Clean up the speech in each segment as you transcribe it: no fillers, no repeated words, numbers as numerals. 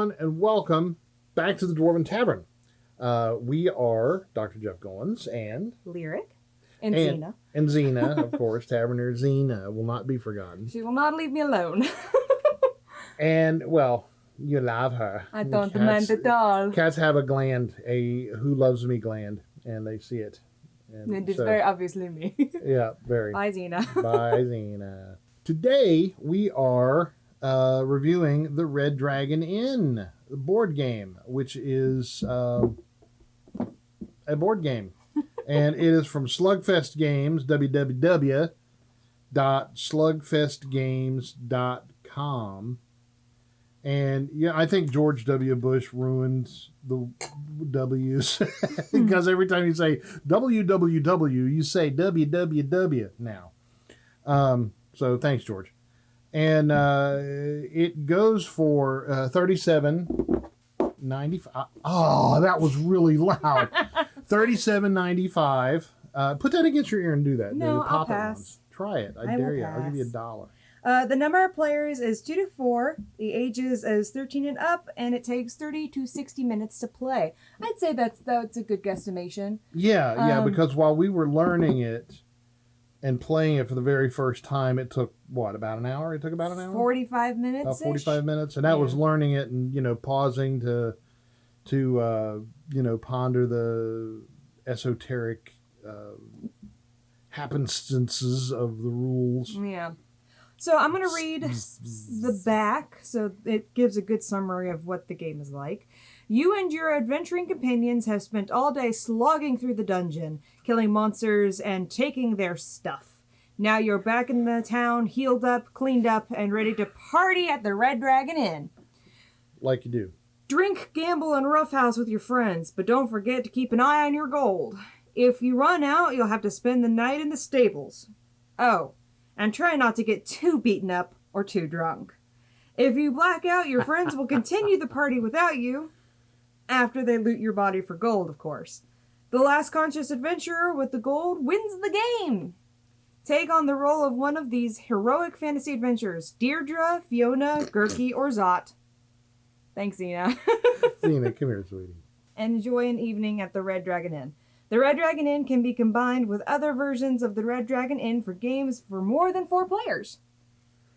everyone, and welcome back to the Dwarven Tavern. We are Dr. Jeff Goins and... Lyric. And Xena. And Xena, of course. Taverneer Xena will not be forgotten. She will not leave me alone. And, well, you love her. I don't mind at all. Cats have a gland, a who loves me gland, and they see it. And it is very obviously me. Yeah, very. Bye, Xena. Bye, Xena. Today, we are reviewing the Red Dragon Inn board game, which is a board game. And it is from Slugfest Games, www.slugfestgames.com. And yeah, I think George W. Bush ruins the W's because every time you say www, you say www now. So thanks, George. And it goes for $37.95. Oh, that was really loud. $37.95. Put that against your ear and do that. No, I'll pass. Ones. Try it. I dare you. I'll give you $1. The number of players is 2 to 4. The ages is 13 and up, and it takes 30 to 60 minutes to play. I'd say that's a good guesstimation. Yeah, because while we were learning it and playing it for the very first time, it took, what, about an hour? It took about an hour? 45 minutes. About 45 minutes. And that was learning it and, pausing to ponder the esoteric happenstances of the rules. Yeah. So I'm going to read the back, so it gives a good summary of what the game is like. You and your adventuring companions have spent all day slogging through the dungeon, killing monsters and taking their stuff. Now you're back in the town, healed up, cleaned up, and ready to party at the Red Dragon Inn. Like you do. Drink, gamble, and roughhouse with your friends, but don't forget to keep an eye on your gold. If you run out, you'll have to spend the night in the stables. Oh, and try not to get too beaten up or too drunk. If you black out, your friends will continue the party without you, after they loot your body for gold, of course. The last conscious adventurer with the gold wins the game. Take on the role of one of these heroic fantasy adventures, Deirdre, Fiona, Gurky, or Zot. Thanks, Xena. Xena, come here, sweetie. Enjoy an evening at the Red Dragon Inn. The Red Dragon Inn can be combined with other versions of the Red Dragon Inn for games for more than 4 players.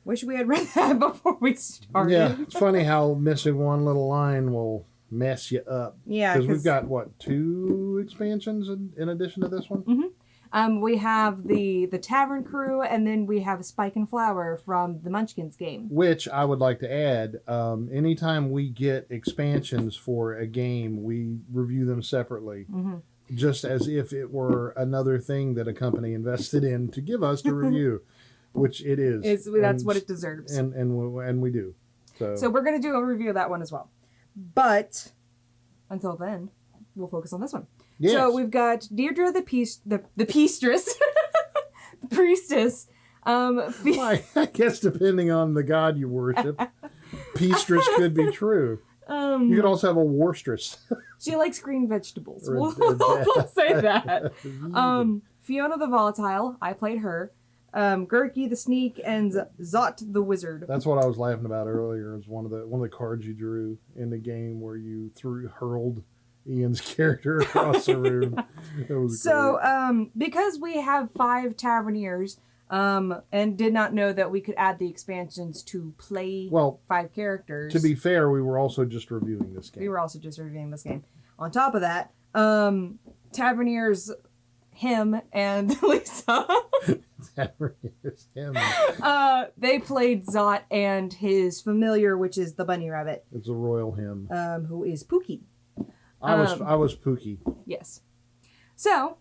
Wish we had read that before we started. Yeah, it's funny how missing one little line will mess you up. Yeah. Because we've got, 2 expansions in addition to this one? Mm-hmm. We have the Tavern crew, and then we have Spike and Flower from the Munchkins game. Which I would like to add, anytime we get expansions for a game, we review them separately. Mm-hmm. Just as if it were another thing that a company invested in to give us to review, which it is. That's what it deserves. And we do. So we're going to do a review of that one as well. But until then, we'll focus on this one. Yes. So we've got Deirdre the Peastress. The priestess. I guess depending on the god you worship, Peastress could be true. You could also have a Warstress. She likes green vegetables. We'll say that. Fiona the Volatile. I played her. Gurky the Sneak and Zot the Wizard. That's what I was laughing about earlier. Is one of the cards you drew in the game where you hurled Ian's character across the room. That was so great. Because we have 5 Taverneers. And did not know that we could add the expansions to play 5 characters. To be fair, we were also just reviewing this game. On top of that, Taverneers, him and Lisa. Taverneers, him. They played Zot and his familiar, which is the bunny rabbit. It's a royal him. Who is Pookie. I was Pookie. Yes. So.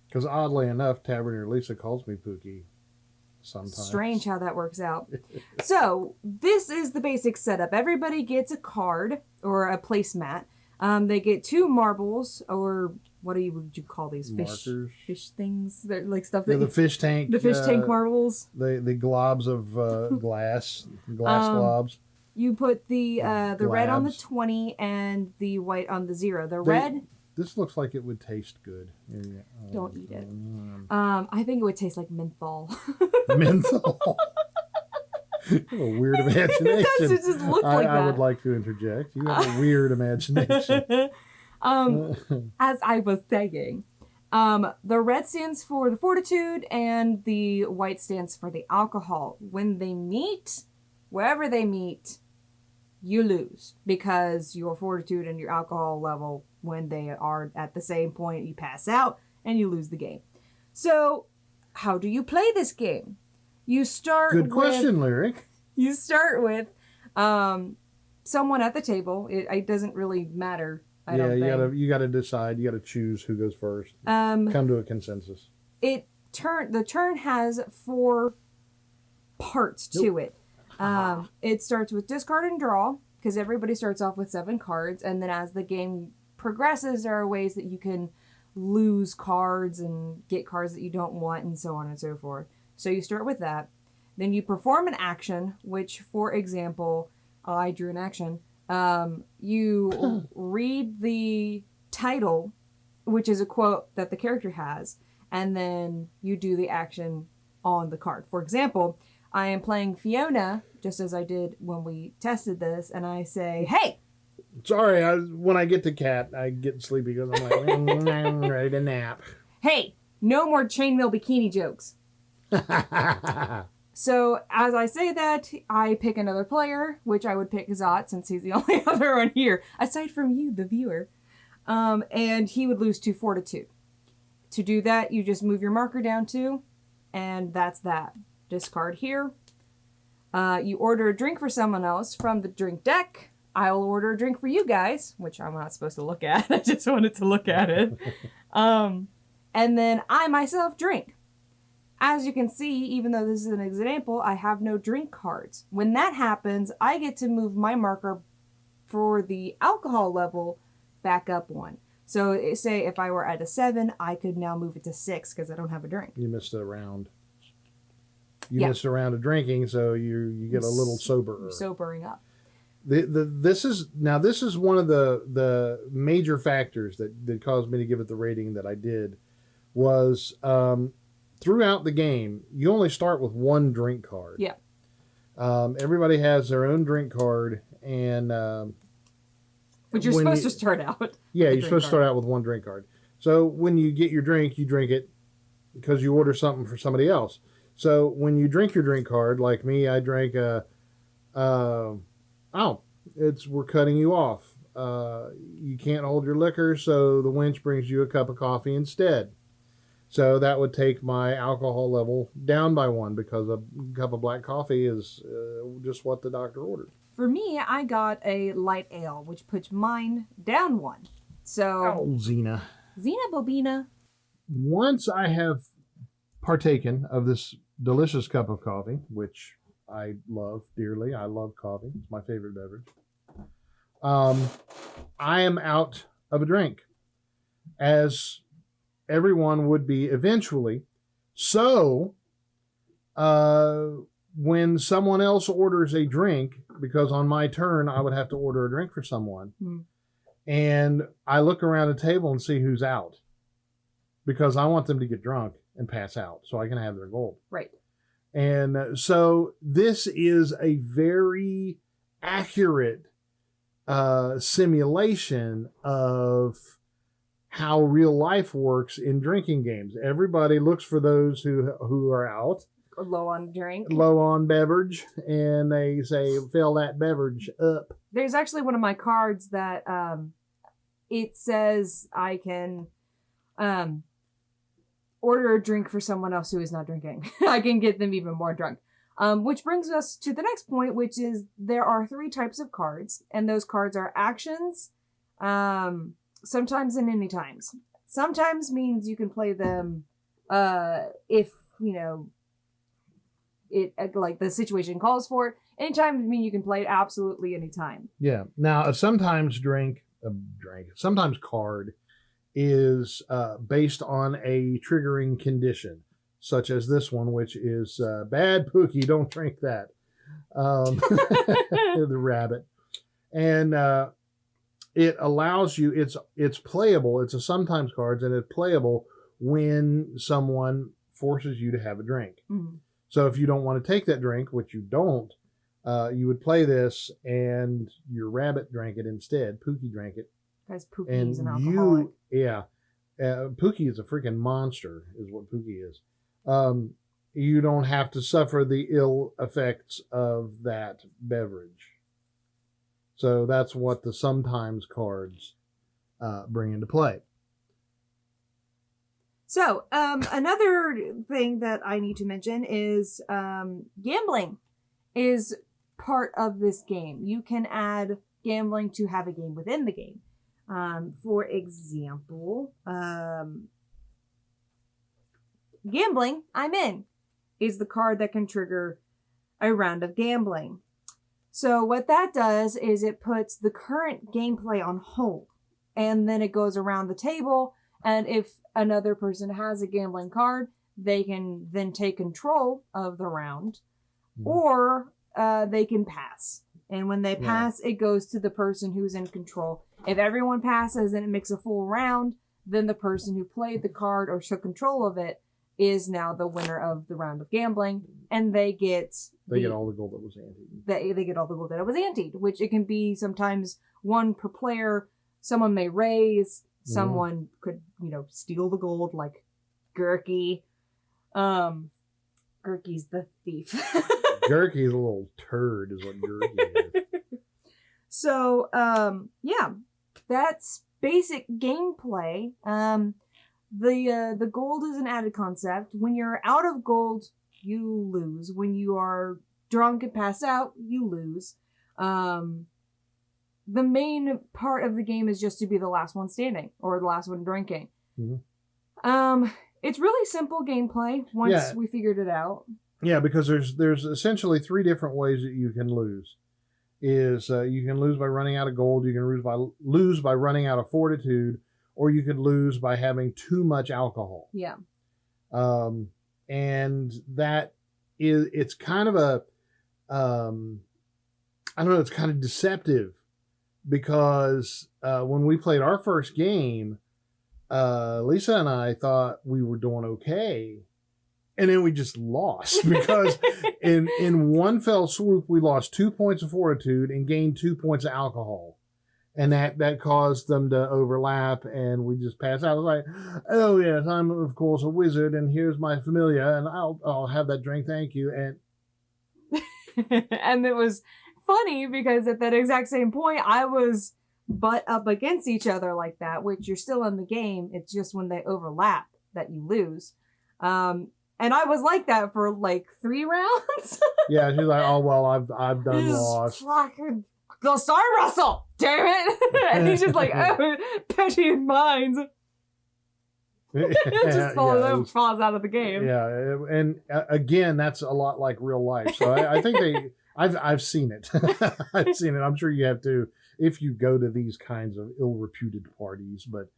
Because oddly enough, Taverneer Lisa calls me Pookie sometimes. Strange how that works out. So, this is the basic setup. Everybody gets a card or a placemat. They get 2 marbles, or what would you call these? Markers. Fish things? They're like stuff that... the fish tank. The fish tank marbles. The globs of glass globs. You put the red on the 20 and the white on the 0. Red... This looks like it would taste good. Don't eat it. I think it would taste like menthol. Menthol. You have a weird imagination. It does, it just looks like I that. would like to interject. You have a weird imagination. As I was saying, the red stands for the fortitude and the white stands for the alcohol. When they meet, wherever they meet, you lose because your fortitude and your alcohol level, when they are at the same point, you pass out and you lose the game. So, how do you play this game? You start Good question, Lyric. You start with someone at the table. It doesn't really matter. I don't think. You gotta decide. You gotta choose who goes first. Come to a consensus. The turn has 4 parts to it. It starts with discard and draw, because everybody starts off with 7 cards, and then as the game progresses, there are ways that you can lose cards and get cards that you don't want, and so on and so forth. So you start with that. Then you perform an action, which, for example, I drew an action. You read the title, which is a quote that the character has, and then you do the action on the card. For example, I am playing Fiona, just as I did when we tested this, and I say, "Hey!" Sorry, when I get to cat, I get sleepy because I'm like, I'm ready to nap. "Hey, no more chainmail bikini jokes." So, as I say that, I pick another player, which I would pick Zot, since he's the only other one here, aside from you, the viewer. And he would lose 2 fortitude. To do that, you just move your marker down 2, and that's that. Discard here. You order a drink for someone else from the drink deck. I will order a drink for you guys, which I'm not supposed to look at. I just wanted to look at it. And then I myself drink. As you can see, even though this is an example, I have no drink cards. When that happens, I get to move my marker for the alcohol level back up 1. So say if I were at a 7, I could now move it to 6 because I don't have a drink. You missed a round. Missed a round of drinking, so you get a little soberer. Sobering up. This is one of the major factors that caused me to give it the rating that I did was throughout the game, you only start with 1 drink card. Yeah. Everybody has their own drink card, and but you're supposed to start out. Yeah, you're supposed to start out with 1 drink card. So when you get your drink, you drink it because you order something for somebody else. So when you drink your drink card, like me, I drank we're cutting you off. You can't hold your liquor, so the wench brings you a cup of coffee instead. So that would take my alcohol level down by 1 because a cup of black coffee is just what the doctor ordered. For me, I got a light ale, which puts mine down 1. So, Xena Bobina. Once I have partaken of this delicious cup of coffee, which I love dearly. I love coffee. It's my favorite beverage. I am out of a drink, as everyone would be eventually. So, when someone else orders a drink, because on my turn I would have to order a drink for someone, and I look around the table and see who's out, because I want them to get drunk and pass out so I can have their gold. Right. And so this is a very accurate simulation of how real life works in drinking games. Everybody looks for those who are out. Low on drink. Low on beverage. And they say, fill that beverage up. There's actually one of my cards that it says I can order a drink for someone else who is not drinking. I can get them even more drunk. Which brings us to the next point, which is there are 3 types of cards, and those cards are actions, sometimes and anytimes. Sometimes means you can play them if, it like the situation calls for it. Anytime mean you can play it absolutely anytime. Yeah. Now, a sometimes sometimes card is based on a triggering condition, such as this one, which is bad Pookie, don't drink that. The rabbit. And it allows you, it's playable, it's a sometimes cards, and it's playable when someone forces you to have a drink. Mm-hmm. So if you don't want to take that drink, which you don't, you would play this, and your rabbit drank it instead. Pookie drank it. Guys, Pookie And is an alcoholic. Pookie is a freaking monster, is what Pookie is. You don't have to suffer the ill effects of that beverage. So that's what the sometimes cards bring into play. So, another thing that I need to mention is gambling is part of this game. You can add gambling to have a game within the game. For example, gambling, I'm in, is the card that can trigger a round of gambling. So what that does is it puts the current gameplay on hold, and then it goes around the table, and if another person has a gambling card, they can then take control of the round, or they can pass. And when they pass, it goes to the person who's in control. If everyone passes and it makes a full round, then the person who played the card or took control of it is now the winner of the round of gambling, and they get all the gold that was anteed. They get all the gold that was anteed, which it can be sometimes one per player. Someone may raise, someone could, steal the gold, like Gurky. Gurky's the thief. Gurky's a little turd, is what Gurky is. So, that's basic gameplay. The gold is an added concept. When you're out of gold, you lose. When you are drunk and passed out, you lose. The main part of the game is just to be the last one standing or the last one drinking. Mm-hmm. It's really simple gameplay once we figured it out. Yeah, because there's essentially three different ways that you can lose. You can lose by running out of gold, you can lose by running out of fortitude, or you could lose by having too much alcohol. Yeah. And it's kind of it's kind of deceptive, because when we played our first game, Lisa and I thought we were doing okay. And then we just lost because in one fell swoop, we lost 2 points of fortitude and gained 2 points of alcohol. And that caused them to overlap, and we just passed out. I was like, oh, yes, I'm, of course, a wizard, and here's my familiar, and I'll have that drink, thank you. And and it was funny because at that exact same point, I was butt up against each other like that, which you're still in the game. It's just when they overlap that you lose. And I was like that for like 3 rounds. Yeah, she's like, oh, well, I've done lost. Fucking, sorry, Russell, damn it. And he's just like, oh, petty in minds. It just falls out of the game. Yeah, and again, that's a lot like real life. So I think I've seen it. I've seen it. I'm sure you have too, if you go to these kinds of ill-reputed parties. But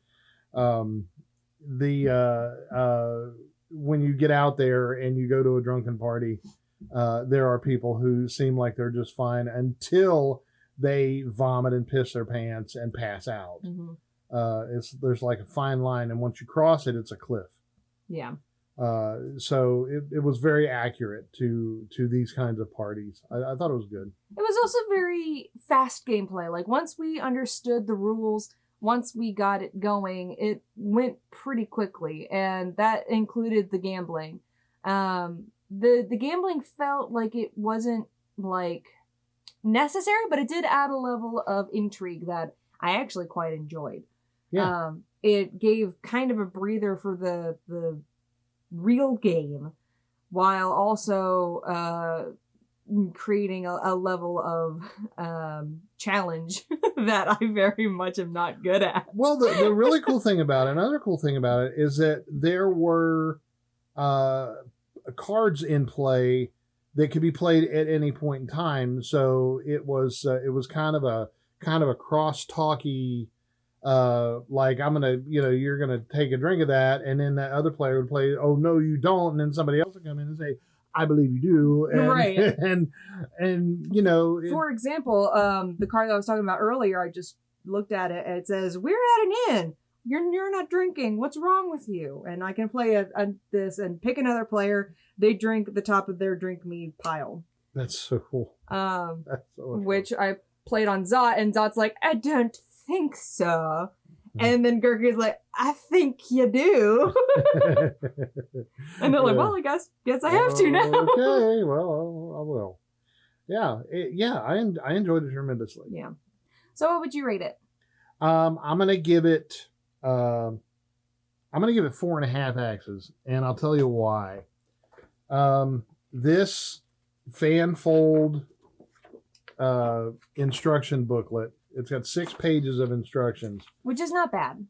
when you get out there and you go to a drunken party, there are people who seem like they're just fine until they vomit and piss their pants and pass out. Mm-hmm. There's like a fine line, and once you cross it, it's a cliff. Yeah. So it was very accurate to these kinds of parties. I thought it was good. It was also very fast gameplay. Like once we understood the rules, once we got it going, it went pretty quickly, and that included the gambling. The gambling felt like it wasn't like necessary, but it did add a level of intrigue that I actually quite enjoyed. Yeah. It gave kind of a breather for the real game, while also creating a level of challenge that I very much am not good at. Well, the really cool thing about it, another cool thing about it, is that there were cards in play that could be played at any point in time. So it was kind of a cross-talky, like you're gonna take a drink of that, and then that other player would play, oh no you don't, and then somebody else would come in and say, I believe you do, and, right? And for example, the card that I was talking about earlier, I just looked at it and it says, we're at an inn. You're not drinking. What's wrong with you? And I can play this and pick another player. They drink the top of their drink me pile. That's so cool. That's so much which I played on Zot, and Zot's like, I don't think so. And then Gurky's like, I think you do. And they're like, well, I guess I have to now. Okay, well, I will. Yeah, I enjoyed it tremendously. Yeah. So what would you rate it? I'm gonna give it 4.5 axes, and I'll tell you why. This fanfold instruction booklet. It's got 6 pages of instructions. Which is not bad.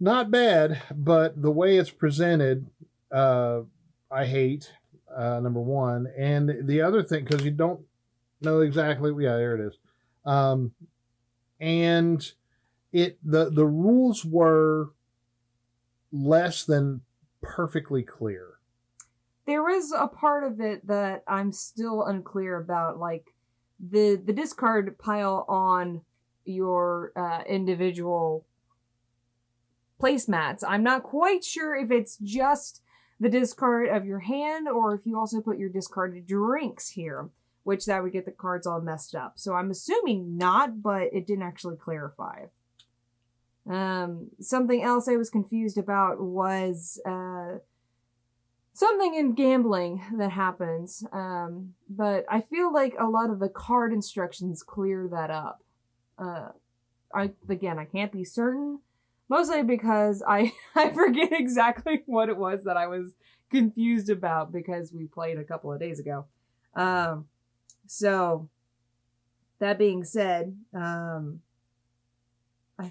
Not bad, but the way it's presented, I hate, number one. And the other thing, because you don't know exactly, yeah, there it is. And the rules were less than perfectly clear. There is a part of it that I'm still unclear about, like the discard pile on your individual placemats. I'm not quite sure if it's just the discard of your hand or if you also put your discarded drinks here, which that would get the cards all messed up. So I'm assuming not, but it didn't actually clarify. Something else I was confused about was something in gambling that happens. But I feel like a lot of the card instructions clear that up. I can't be certain, mostly because I forget exactly what it was that I was confused about because we played a couple of days ago. So that being said, I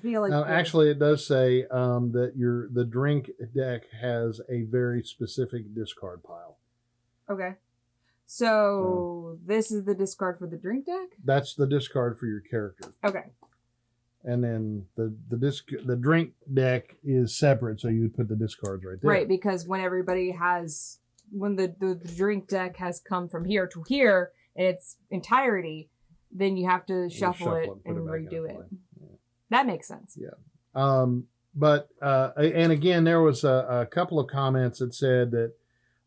feel like actually it does say that the drink deck has a very specific discard pile. Okay. So this is the discard for the drink deck? That's the discard for your character. Okay. And then the drink deck is separate, so you would put the discards right there. Right, because when the drink deck has come from here to here in its entirety, then you have to shuffle it and redo it. Yeah. That makes sense. Yeah. But and again, there was a couple of comments that said that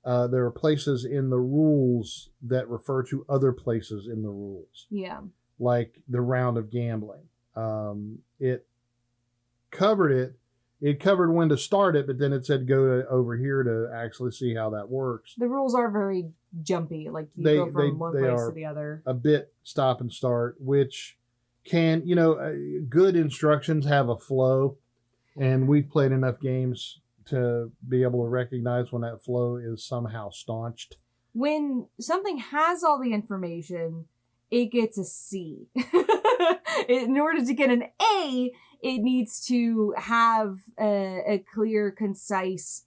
there are places in the rules that refer to other places in the rules. Yeah. Like the round of gambling. It covered it. It covered when to start it, but then it said go over here to actually see how that works. The rules are very jumpy. Like you go from one place to the other. A bit stop and start, which can, good instructions have a flow. And we've played enough games to be able to recognize when that flow is somehow staunched. When something has all the information, it gets a C. In order to get an A, it needs to have a clear, concise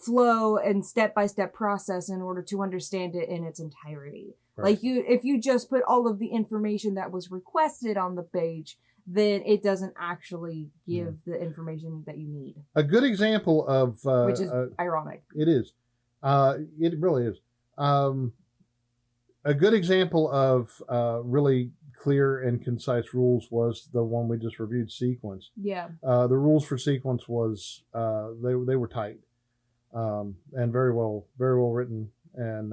flow and step-by-step process in order to understand it in its entirety. Right. Like if you just put all of the information that was requested on the page, then it doesn't actually give the information that you need. A good example of... which is ironic. It is. It really is. A good example of really clear and concise rules was the one we just reviewed, Sequence. Yeah. The rules for Sequence was they were tight and very well written and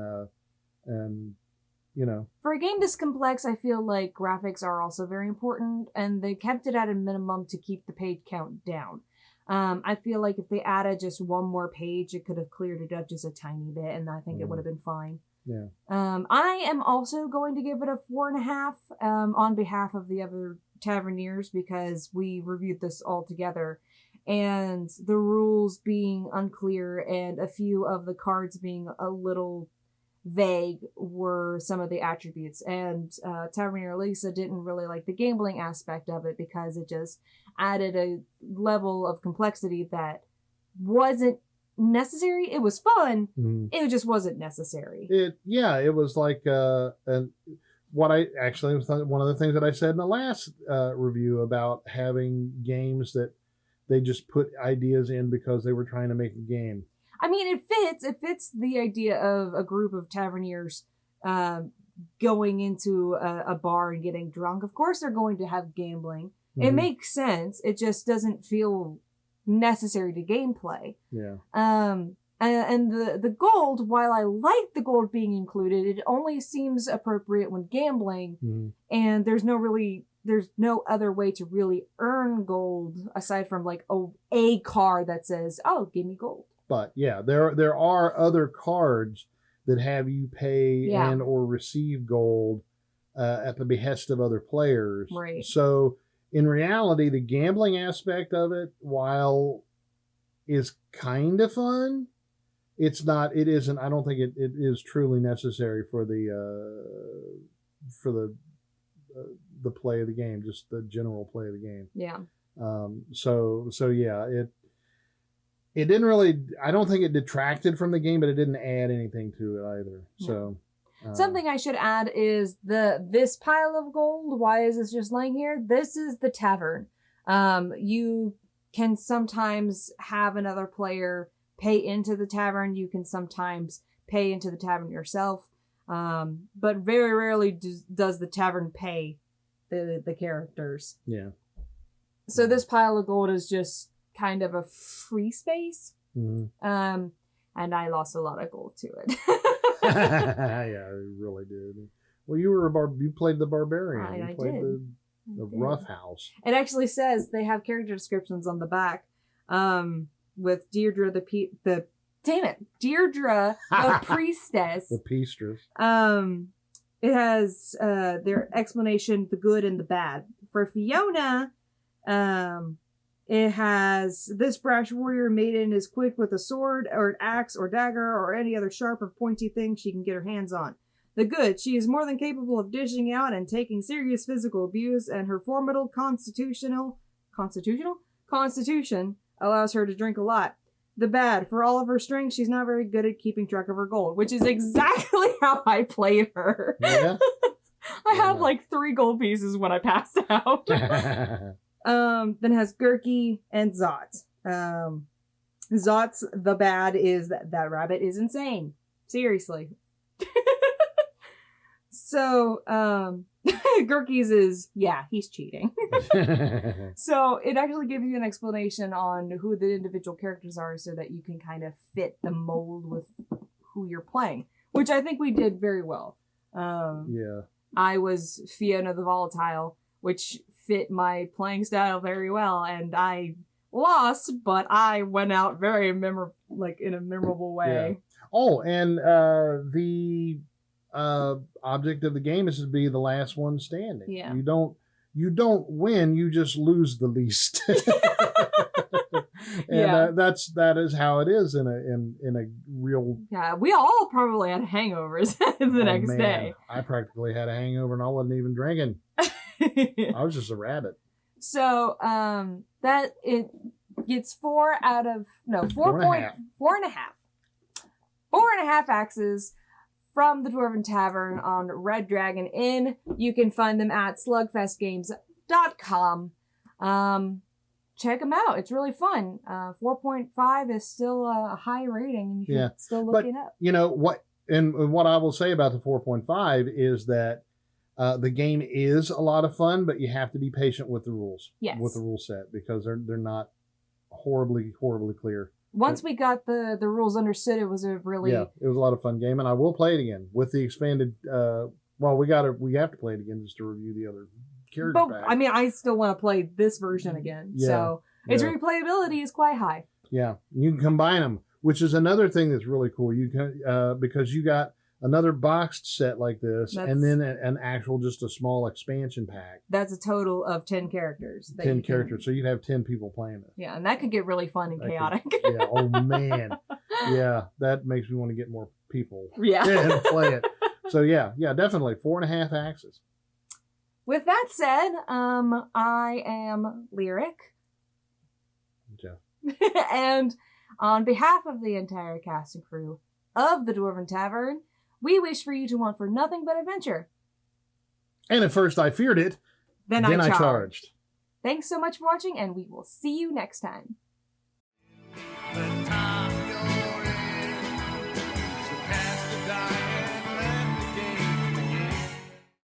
For a game this complex, I feel like graphics are also very important, and they kept it at a minimum to keep the page count down. I feel like if they added just one more page, it could have cleared it up just a tiny bit, and I think it would have been fine. Yeah. I am also going to give it a 4.5 on behalf of the other Taverneers because we reviewed this all together, and the rules being unclear and a few of the cards being a little vague were some of the attributes, and Taverneer Lisa didn't really like the gambling aspect of it because it just added a level of complexity that wasn't necessary. It was fun. It just wasn't necessary. It was like and what I actually was one of the things that I said in the last review about having games that they just put ideas in because they were trying to make a game. I mean, it fits the idea of a group of Taverneers going into a bar and getting drunk. Of course they're going to have gambling. It makes sense. It just doesn't feel necessary to gameplay. Yeah. And the gold, while I like the gold being included, it only seems appropriate when gambling, and there's no other way to really earn gold aside from like a card that says, "Oh, give me gold." But yeah, there are other cards that have you pay and or receive gold at the behest of other players. Right. So in reality, the gambling aspect of it, while is kind of fun, it's not. It isn't. I don't think it is truly necessary for the play of the game, just the general play of the game. Yeah. So yeah, it didn't really. I don't think it detracted from the game, but it didn't add anything to it either. No. So. Something I should add is this pile of gold. Why is this just laying here? This is the tavern. You can sometimes have another player pay into the tavern. You can sometimes pay into the tavern yourself. But very rarely does the tavern pay the characters. Yeah. So this pile of gold is just kind of a free space. Mm-hmm. And I lost a lot of gold to it. Yeah, I really did. Well, you played the barbarian. You played did. the rough house. It actually says they have character descriptions on the back. With Deirdre Deirdre the priestess. The Peastress. It has their explanation, the good and the bad. For Fiona, it has this brash warrior maiden is quick with a sword or an axe or dagger or any other sharp or pointy thing she can get her hands on. The good, she is more than capable of dishing out and taking serious physical abuse, and her formidable constitution allows her to drink a lot. The bad, for all of her strength, she's not very good at keeping track of her gold, which is exactly how I played her. Yeah. I had like 3 gold pieces when I passed out. Then has Gurky and Zot. Zot's the bad is that rabbit is insane. Seriously. So, Gurky's is, he's cheating. So it actually gives you an explanation on who the individual characters are so that you can kind of fit the mold with who you're playing, which I think we did very well. Yeah. I was Fiona the Volatile, which fit my playing style very well, and I lost, but I went out very in a memorable way. Yeah. Oh, and the object of the game is to be the last one standing. Yeah. You don't win, you just lose the least. And that is how it is in a real. Yeah, we all probably had hangovers the next day. I practically had a hangover and I wasn't even drinking. I was just a rabbit. So that it gets 4.5 axes from the Dwarven Tavern on Red Dragon Inn. You can find them at slugfestgames.com. Check them out. It's really fun. 4.5 is still a high rating, and you can still look it up. You know what? And what I will say about the 4.5 is that the game is a lot of fun, but you have to be patient with the rules. Yes. With the rule set, because they're not horribly clear. Once we got the rules understood, it was a really... Yeah, it was a lot of fun game, and I will play it again with the expanded... we have to play it again just to review the other character pack. I mean, I still want to play this version again, so its replayability is quite high. Yeah, you can combine them, which is another thing that's really cool. You can because you got another boxed set like this, and then an actual just a small expansion pack. That's a total of 10 characters. 10 characters, so you'd have 10 people playing it. Yeah, and that could get really fun and chaotic. Oh man. Yeah, that makes me want to get more people and play it. So yeah, definitely 4.5 axes. With that said, I am Lyric. Jeff. And on behalf of the entire cast and crew of the Dwarven Tavern, we wish for you to want for nothing but adventure. And at first I feared it, then I charged. Thanks so much for watching, and we will see you next time. The time